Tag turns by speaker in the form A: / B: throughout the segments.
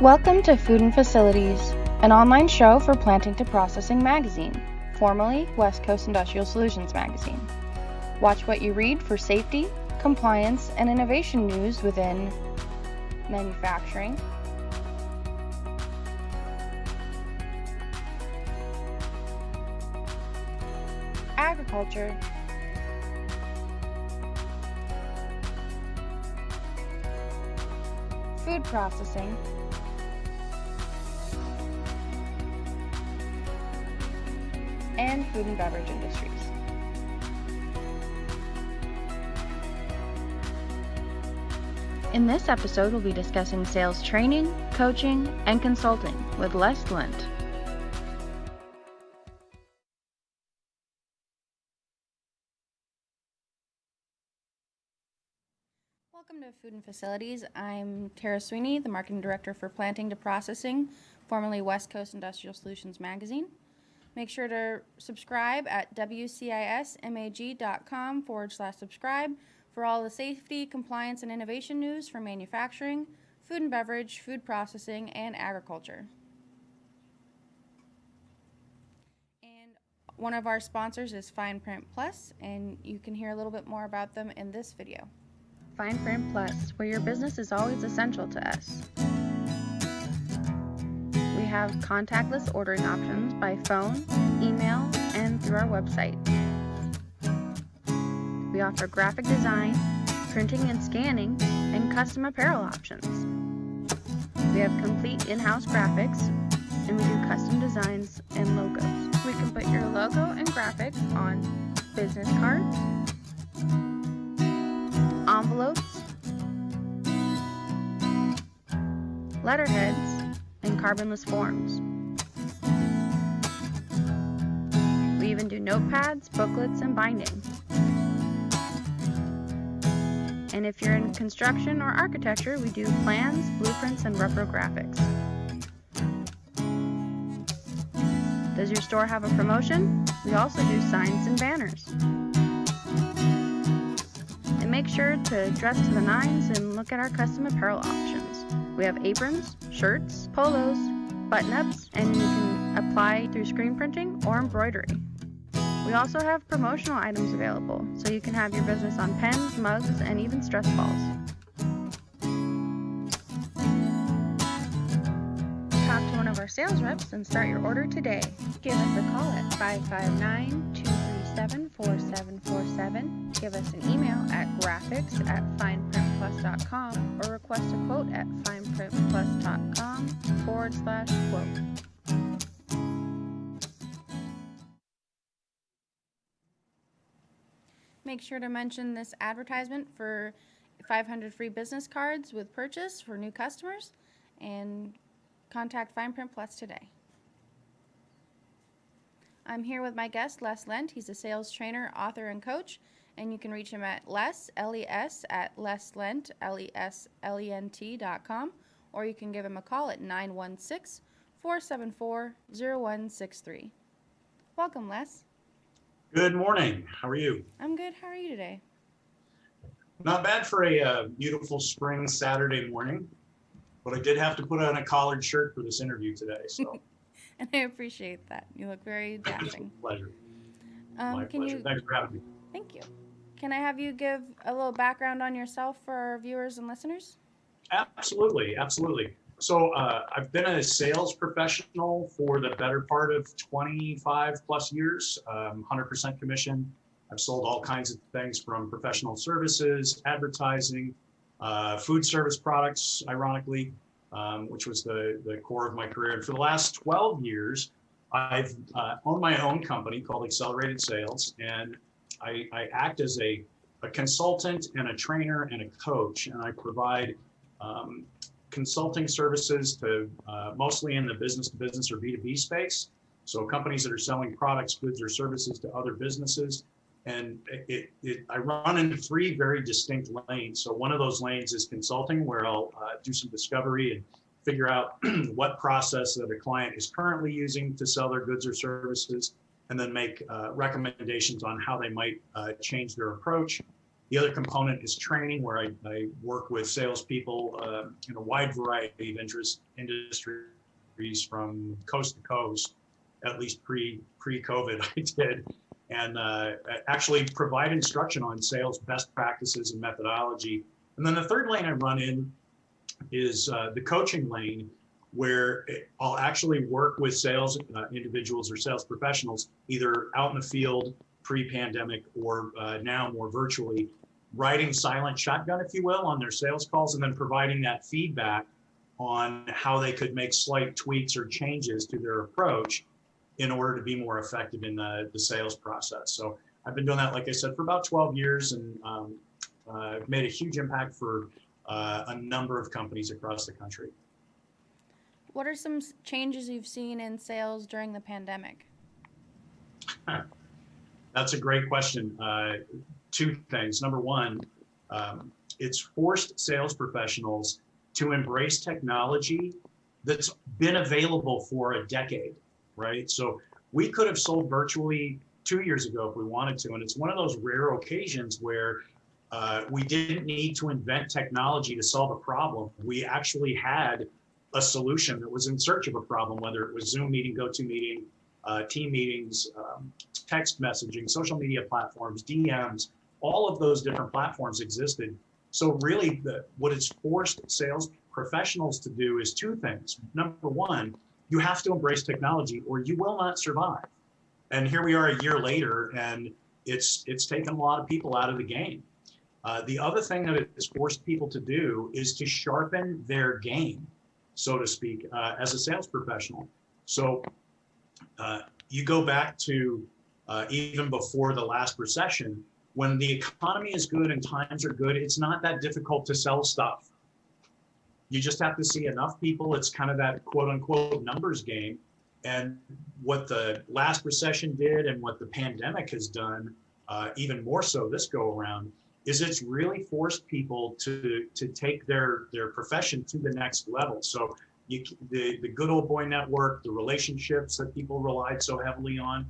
A: Welcome to Food and Facilities, an online show for Planting to Processing magazine, formerly West Coast Industrial Solutions magazine. Watch what you read for safety, compliance, and innovation news within manufacturing, agriculture, food processing, and food and beverage industries. In this episode, we'll be discussing sales training, coaching, and consulting with Les Lent. Welcome to Food and Facilities. I'm Tara Sweeney, the Marketing Director for Planting to Processing, formerly West Coast Industrial Solutions magazine. Make sure to subscribe at wcismag.com/subscribe for all the safety, compliance, and innovation news for manufacturing, food and beverage, food processing, and agriculture. And one of our sponsors is Fine Print Plus, and you can hear a little bit more about them in this video. Fine Print Plus, where your business is always essential to us. We have contactless ordering options by phone, email, and through our website. We offer graphic design, printing and scanning, and custom apparel options. We have complete in-house graphics, and we do custom designs and logos. We can put your logo and graphics on business cards, envelopes, letterheads, and carbonless forms. We even do notepads, booklets, and binding. And if you're in construction or architecture, we do plans, blueprints, and reprographics. Does your store have a promotion? We also do signs and banners. And make sure to dress to the nines and look at our custom apparel options. We have aprons, shirts, polos, button-ups, and you can apply through screen printing or embroidery. We also have promotional items available, so you can have your business on pens, mugs, and even stress balls. Talk to one of our sales reps and start your order today. Give us a call at 559-237-4747. Give us an email at graphics@fineprintplus.com or request a quote at fineprintplus.com/quote. Make sure to mention this advertisement for 500 free business cards with purchase for new customers, and contact Fine Print Plus today. I'm here with my guest, Les Lent. He's a sales trainer, author, and coach, and you can reach him at Les, L-E-S, at leslent, L-E-S-L-E-N-T.com, or you can give him a call at 916-474-0163. Welcome, Les.
B: Good morning. How are you?
A: I'm good. How are you today?
B: Not bad for a beautiful spring Saturday morning, but I did have to put on a collared shirt for this interview today. So,
A: and I appreciate that. You look very dashing.
B: Pleasure. My pleasure. Thanks for having me.
A: Thank you. Can I have you give a little background on yourself for our viewers and listeners?
B: Absolutely. So I've been a sales professional for the better part of 25 plus years, 100% commission. I've sold all kinds of things from professional services, advertising, food service products, ironically, which was the core of my career. And for the last 12 years, I've owned my own company called Accelerated Sales, and I act as a consultant and a trainer and a coach, and I provide consulting services to mostly in the business-to-business or B2B space. So companies that are selling products, goods, or services to other businesses. And I run in three very distinct lanes. So one of those lanes is consulting, where I'll do some discovery and figure out what process that a client is currently using to sell their goods or services, and then make recommendations on how they might change their approach. The other component is training, where I work with salespeople in a wide variety of industries from coast to coast, at least pre-COVID I did, and actually provide instruction on sales best practices and methodology. And then the third lane I run in is the coaching lane, where I'll actually work with sales individuals or sales professionals, either out in the field pre-pandemic or now more virtually, riding silent shotgun, if you will, on their sales calls, and then providing that feedback on how they could make slight tweaks or changes to their approach in order to be more effective in the sales process. So I've been doing that, like I said, for about 12 years, and I've made a huge impact for a number of companies across the country.
C: What are some changes you've seen in sales during the pandemic?
B: That's a great question. Two things. Number one, it's forced sales professionals to embrace technology that's been available for a decade, right? So we could have sold virtually 2 years ago if we wanted to, and it's one of those rare occasions where we didn't need to invent technology to solve a problem. We actually had a solution that was in search of a problem, whether it was Zoom meeting, GoToMeeting, team meetings, text messaging, social media platforms, DMs, all of those different platforms existed. So really what it's forced sales professionals to do is two things. Number one, you have to embrace technology or you will not survive. And here we are a year later, and it's taken a lot of people out of the game. The other thing that it's forced people to do is to sharpen their game, so to speak, as a sales professional. So you go back to even before the last recession, when the economy is good and times are good, it's not that difficult to sell stuff. You just have to see enough people. It's kind of that quote unquote numbers game. And what the last recession did and what the pandemic has done, even more so this go around, is it's really forced people to take their profession to the next level. So the good old boy network, the relationships that people relied so heavily on,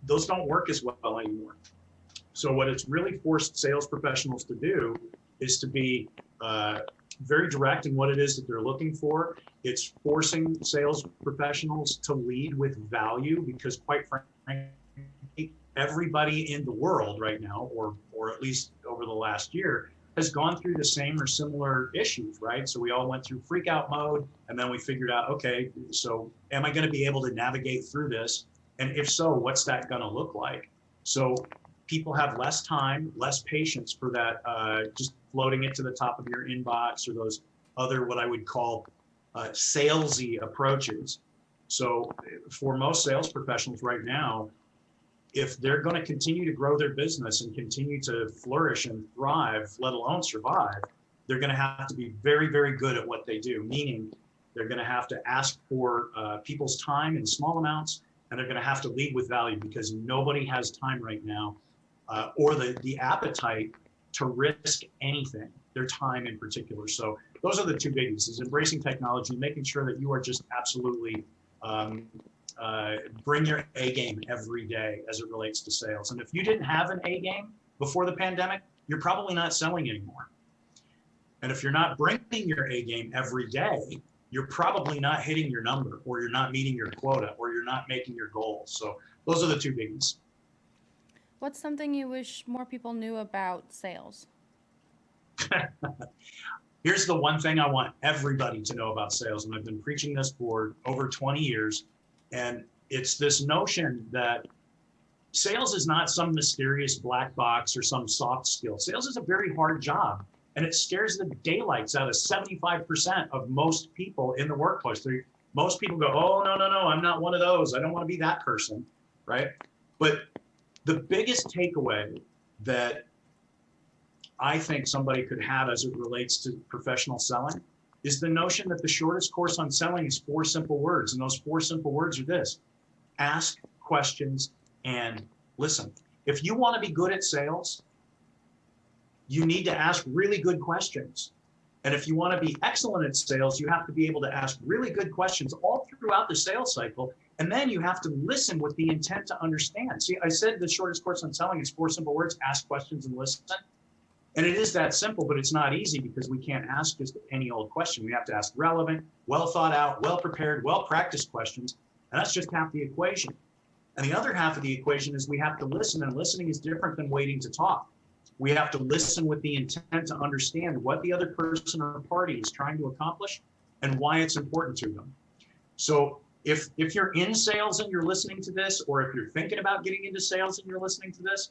B: those don't work as well anymore. So what it's really forced sales professionals to do is to be very direct in what it is that they're looking for. It's forcing sales professionals to lead with value, because quite frankly, everybody in the world right now, or at least over the last year, has gone through the same or similar issues, right? So we all went through freak out mode, and then we figured out, okay, so am I going to be able to navigate through this? And if so, what's that going to look like? So people have less time, less patience for that, just floating it to the top of your inbox, or those other, what I would call salesy approaches. So for most sales professionals right now, if they're going to continue to grow their business and continue to flourish and thrive, let alone survive, they're going to have to be very, very good at what they do, meaning they're going to have to ask for people's time in small amounts, and they're going to have to lead with value, because nobody has time right now or the appetite to risk anything, their time in particular. So those are the two biggies: is embracing technology, making sure that you are just absolutely bring your A game every day as it relates to sales. And if you didn't have an A game before the pandemic, you're probably not selling anymore. And if you're not bringing your A game every day, you're probably not hitting your number, or you're not meeting your quota, or you're not making your goals. So those are the two biggies.
C: What's something you wish more people knew about sales?
B: Here's the one thing I want everybody to know about sales, and I've been preaching this for over 20 years, and it's this notion that sales is not some mysterious black box or some soft skill. Sales is a very hard job, and it scares the daylights out of 75% of most people in the workplace. Most people go, oh, no, I'm not one of those. I don't want to be that person, right? But the biggest takeaway that I think somebody could have as it relates to professional selling is the notion that the shortest course on selling is 4 simple words. And those 4 simple words are this: ask questions and listen. If you want to be good at sales, you need to ask really good questions. And if you want to be excellent at sales, you have to be able to ask really good questions all throughout the sales cycle. And then you have to listen with the intent to understand. See, I said the shortest course on selling is 4 simple words: ask questions and listen. And it is that simple, but it's not easy because we can't ask just any old question. We have to ask relevant, well thought out, well prepared, well practiced questions. And that's just half the equation. And the other half of the equation is we have to listen, and listening is different than waiting to talk. We have to listen with the intent to understand what the other person or party is trying to accomplish and why it's important to them. So if you're in sales and you're listening to this, or if you're thinking about getting into sales and you're listening to this,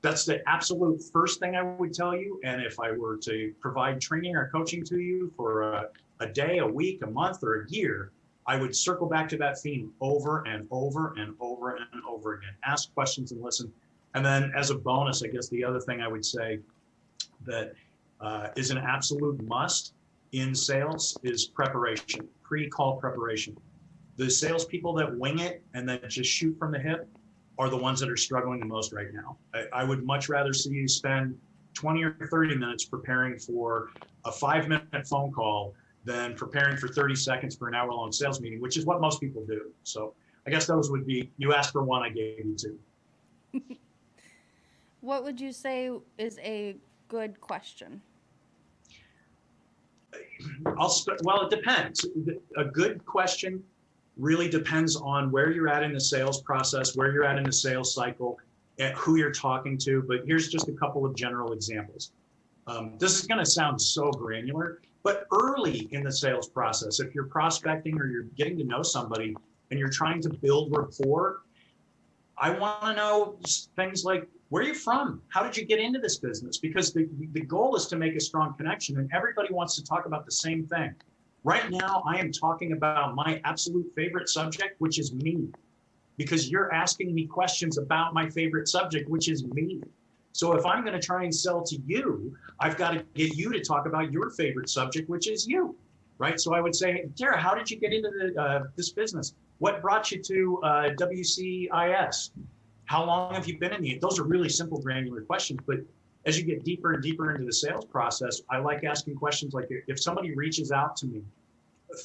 B: that's the absolute first thing I would tell you. And if I were to provide training or coaching to you for a day, a week, a month, or a year, I would circle back to that theme over and over and over and over again. Ask questions and listen. And then as a bonus, I guess the other thing I would say that is an absolute must in sales is preparation, pre-call preparation. The salespeople that wing it and that just shoot from the hip are the ones that are struggling the most right now. I would much rather see you spend 20 or 30 minutes preparing for a 5-minute phone call than preparing for 30 seconds for an hour-long sales meeting, which is what most people do. So I guess those would be, you asked for one, I gave you two.
C: What would you say is a good question?
B: Well, it depends. A good question really depends on where you're at in the sales process, where you're at in the sales cycle, and who you're talking to. But here's just a couple of general examples. This is going to sound so granular, but early in the sales process, if you're prospecting or you're getting to know somebody and you're trying to build rapport, I want to know things like, where are you from? How did you get into this business? Because the goal is to make a strong connection, and everybody wants to talk about the same thing. Right now, I am talking about my absolute favorite subject, which is me, because you're asking me questions about my favorite subject, which is me. So if I'm going to try and sell to you, I've got to get you to talk about your favorite subject, which is you, right? So I would say, hey, Tara, how did you get into this business? What brought you to WCIS? How long have you been in the? Those are really simple, granular questions. But as you get deeper and deeper into the sales process, I like asking questions like, if somebody reaches out to me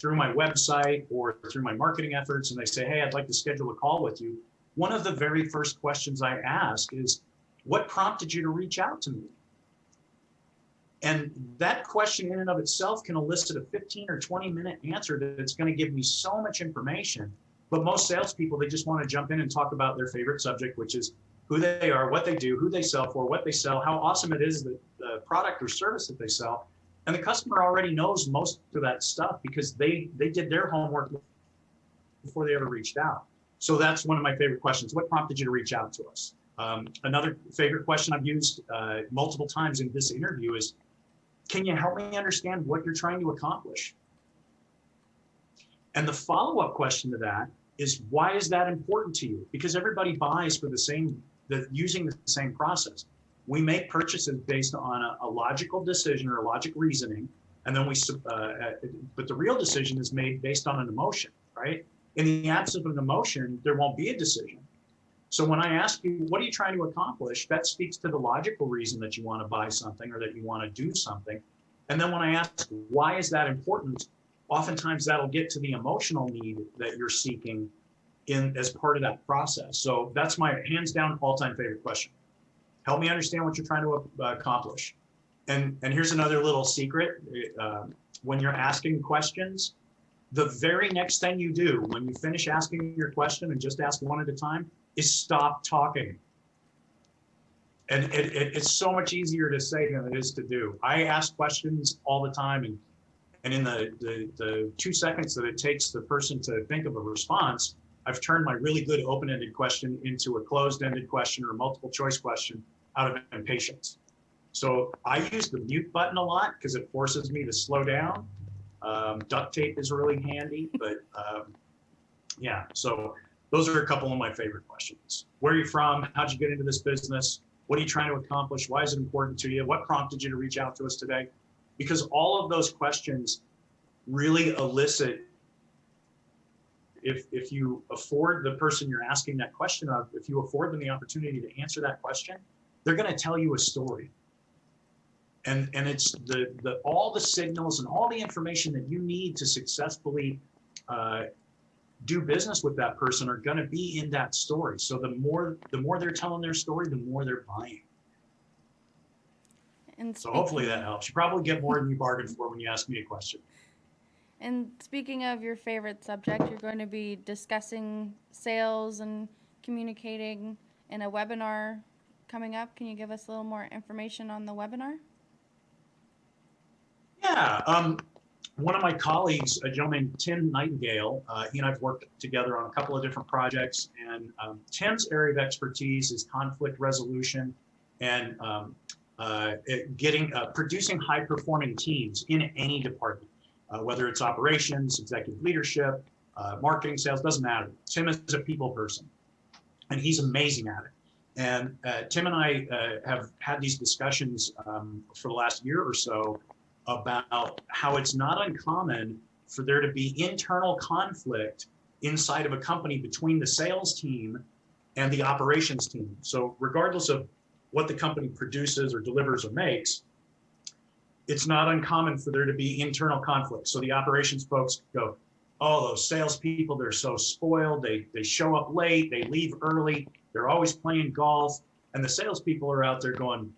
B: through my website or through my marketing efforts and they say, hey, I'd like to schedule a call with you, one of the very first questions I ask is, what prompted you to reach out to me? And that question in and of itself can elicit a 15 or 20-minute answer that's going to give me so much information. But most salespeople, they just want to jump in and talk about their favorite subject, which is who they are, what they do, who they sell for, what they sell, how awesome it is, the product or service that they sell. And the customer already knows most of that stuff because they did their homework before they ever reached out. So that's one of my favorite questions. What prompted you to reach out to us? Another favorite question I've used multiple times in this interview is, can you help me understand what you're trying to accomplish? And the follow-up question to that is, why is that important to you? Because everybody buys for using the same process. We make purchases based on a logical decision or a logic reasoning, and then but the real decision is made based on an emotion, right? In the absence of an emotion, there won't be a decision. So when I ask you, what are you trying to accomplish? That speaks to the logical reason that you want to buy something or that you want to do something. And then when I ask, why is that important? Oftentimes that'll get to the emotional need that you're seeking as part of that process. So that's my hands down all-time favorite question. Help me understand what you're trying to accomplish. And here's another little secret. When you're asking questions, the very next thing you do when you finish asking your question and just ask one at a time is stop talking. And it's so much easier to say than it is to do. I ask questions all the time, and in the 2 seconds that it takes the person to think of a response, I've turned my really good open-ended question into a closed-ended question or a multiple choice question out of impatience. So I use the mute button a lot because it forces me to slow down. Duct tape is really handy, but yeah, so those are a couple of my favorite questions. Where are you from? How'd you get into this business? What are you trying to accomplish? Why is it important to you? What prompted you to reach out to us today? Because all of those questions really elicit, if you afford the person you're asking that question of, if you afford them the opportunity to answer that question, they're going to tell you a story. And it's all the signals and all the information that you need to successfully do business with that person are going to be in that story. So the more they're telling their story, the more they're buying.
C: And
B: So hopefully
C: speaking,
B: that helps. You probably get more than you bargained for when you ask me a question.
C: and speaking of your favorite subject, you're going to be discussing sales and communicating in a webinar coming up. Can you give us a little more information on the webinar?
B: Yeah, one of my colleagues, a gentleman named Tim Nightingale, he and I've worked together on a couple of different projects, and Tim's area of expertise is conflict resolution and producing high-performing teams in any department, whether it's operations, executive leadership, marketing, sales, doesn't matter. Tim is a people person, and he's amazing at it. And Tim and I have had these discussions for the last year or so about how it's not uncommon for there to be internal conflict inside of a company between the sales team and the operations team. So regardless of what the company produces or delivers or makes, it's not uncommon for there to be internal conflict. So the operations folks go, oh, those salespeople, they're so spoiled. They show up late, they leave early, they're always playing golf. And the salespeople are out there going,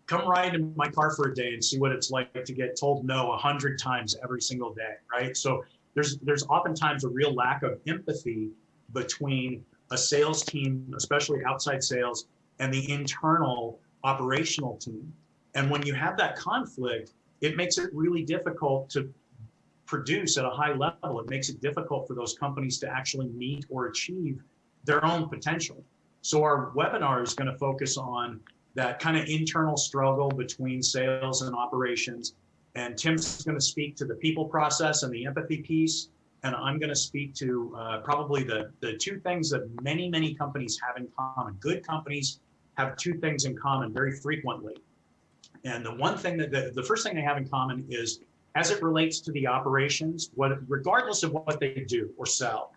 B: come ride in my car for a day and see what it's like to get told no 100 times every single day, right? So there's oftentimes a real lack of empathy between a sales team, especially outside sales, and the internal operational team. And when you have that conflict, it makes it really difficult to produce at a high level. It makes it difficult for those companies to actually meet or achieve their own potential. So our webinar is going to focus on that kind of internal struggle between sales and operations. And Tim's going to speak to the people process and the empathy piece. And I'm going to speak to probably the two things that many companies have in common. Good companies have two things in common very frequently. And the one thing the first thing they have in common is, as it relates to the operations, regardless of what they do or sell,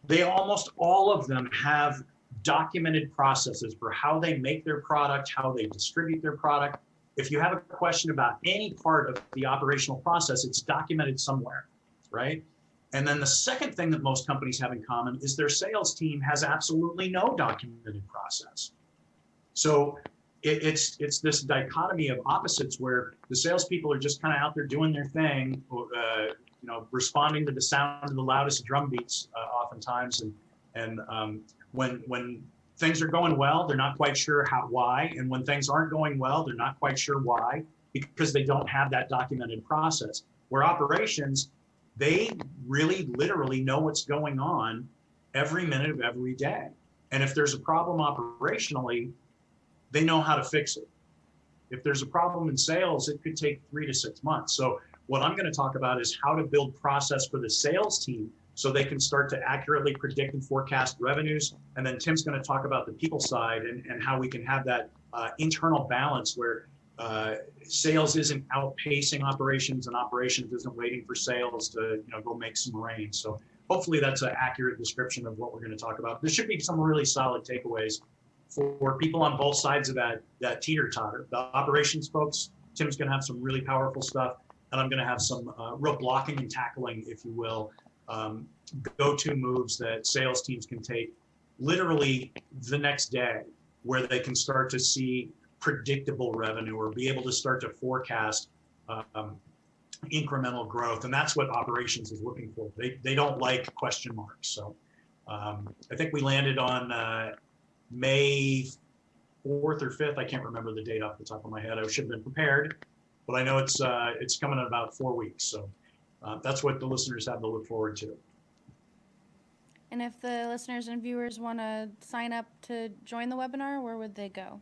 B: they almost all of them have documented processes for how they make their product, how they distribute their product. If you have a question about any part of the operational process, it's documented somewhere, right? And then the second thing that most companies have in common is their sales team has absolutely no documented process. So it's this dichotomy of opposites where the salespeople are just kind of out there doing their thing, responding to the sound of the loudest drum beats oftentimes, and when things are going well, they're not quite sure why, and when things aren't going well, they're not quite sure why, because they don't have that documented process. Where operations, they really literally know what's going on every minute of every day. And if there's a problem operationally, they know how to fix it. If there's a problem in sales, it could take 3 to 6 months. So what I'm going to talk about is how to build process for the sales team so they can start to accurately predict and forecast revenues. And then Tim's going to talk about the people side and how we can have that internal balance where sales isn't outpacing operations and operations isn't waiting for sales to go make some rain. So hopefully that's an accurate description of what we're going to talk about. There should be some really solid takeaways for people on both sides of that teeter-totter. The operations folks, Tim's going to have some really powerful stuff, and I'm going to have some real blocking and tackling, if you will, go-to moves that sales teams can take literally the next day, where they can start to see predictable revenue or be able to start to forecast incremental growth. And that's what operations is looking for. They don't like question marks. So I think we landed on May 4th or 5th. I can't remember the date off the top of my head. I should have been prepared, but I know it's coming in about 4 weeks. So that's what the listeners have to look forward to.
C: And if the listeners and viewers want to sign up to join the webinar, where would they go?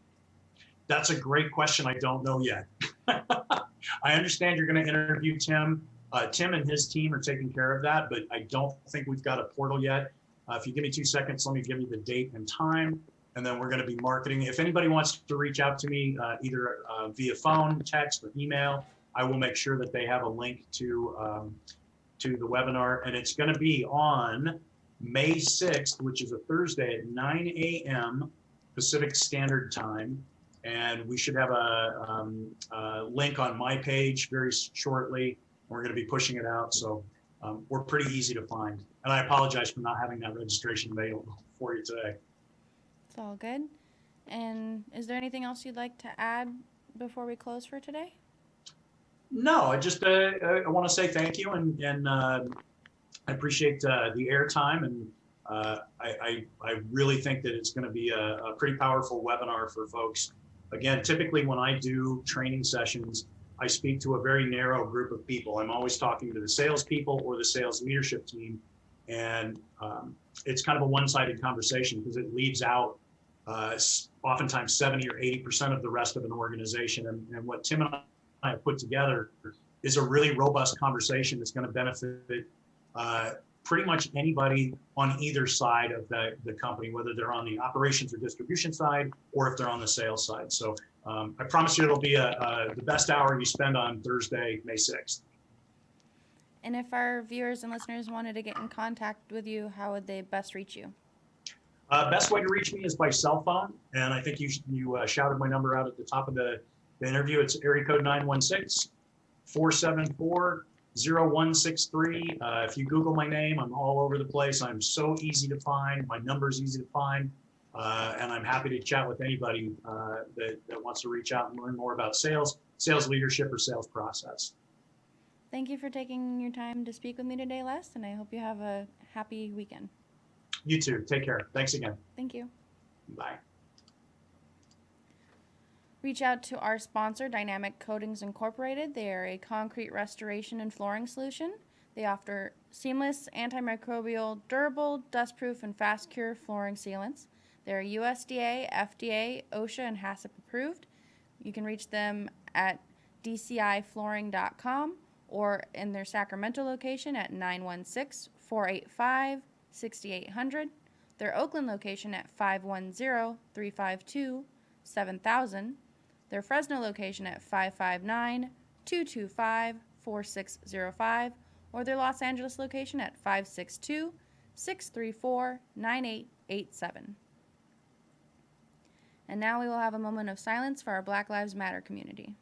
B: That's a great question. I don't know yet. I understand you're going to interview Tim. Tim and his team are taking care of that, but I don't think we've got a portal yet. If you give me 2 seconds, let me give you the date and time, and then we're going to be marketing. If anybody wants to reach out to me, either via phone, text, or email, I will make sure that they have a link to the webinar. And it's going to be on May 6th, which is a Thursday at 9 a.m. Pacific Standard Time. And we should have a link on my page very shortly. We're going to be pushing it out. So we're pretty easy to find. And I apologize for not having that registration available for you today.
C: It's all good. And is there anything else you'd like to add before we close for today?
B: No, I want to say thank you, and I appreciate the airtime, and I really think that it's going to be a pretty powerful webinar for folks. Again, typically when I do training sessions, I speak to a very narrow group of people. I'm always talking to the salespeople or the sales leadership team, and it's kind of a one-sided conversation because it leaves out oftentimes 70 or 80% of the rest of an organization. And what Tim and I have put together is a really robust conversation that's going to benefit pretty much anybody on either side of the company, whether they're on the operations or distribution side, or if they're on the sales side. So I promise you it'll be the best hour you spend on Thursday, May 6th.
C: And if our viewers and listeners wanted to get in contact with you, how would they best reach you?
B: Best way to reach me is by cell phone. And I think you shouted my number out at the top of the interview. It's area code 916-474-0163. If you Google my name, I'm all over the place. I'm so easy to find. My number's easy to find. And I'm happy to chat with anybody that wants to reach out and learn more about sales leadership, or sales process.
C: Thank you for taking your time to speak with me today, Les, and I hope you have a happy weekend.
B: You too. Take care. Thanks again.
C: Thank you.
B: Bye.
C: Reach out to our sponsor, Dynamic Coatings Incorporated. They are a concrete restoration and flooring solution. They offer seamless, antimicrobial, durable, dustproof, and fast-cure flooring sealants. They're USDA, FDA, OSHA, and HACCP approved. You can reach them at dciflooring.com or in their Sacramento location at 916-485-6800. Their Oakland location at 510-352-7000. Their Fresno location at 559-225-4605, or their Los Angeles location at 562-634-9887. And now we will have a moment of silence for our Black Lives Matter community.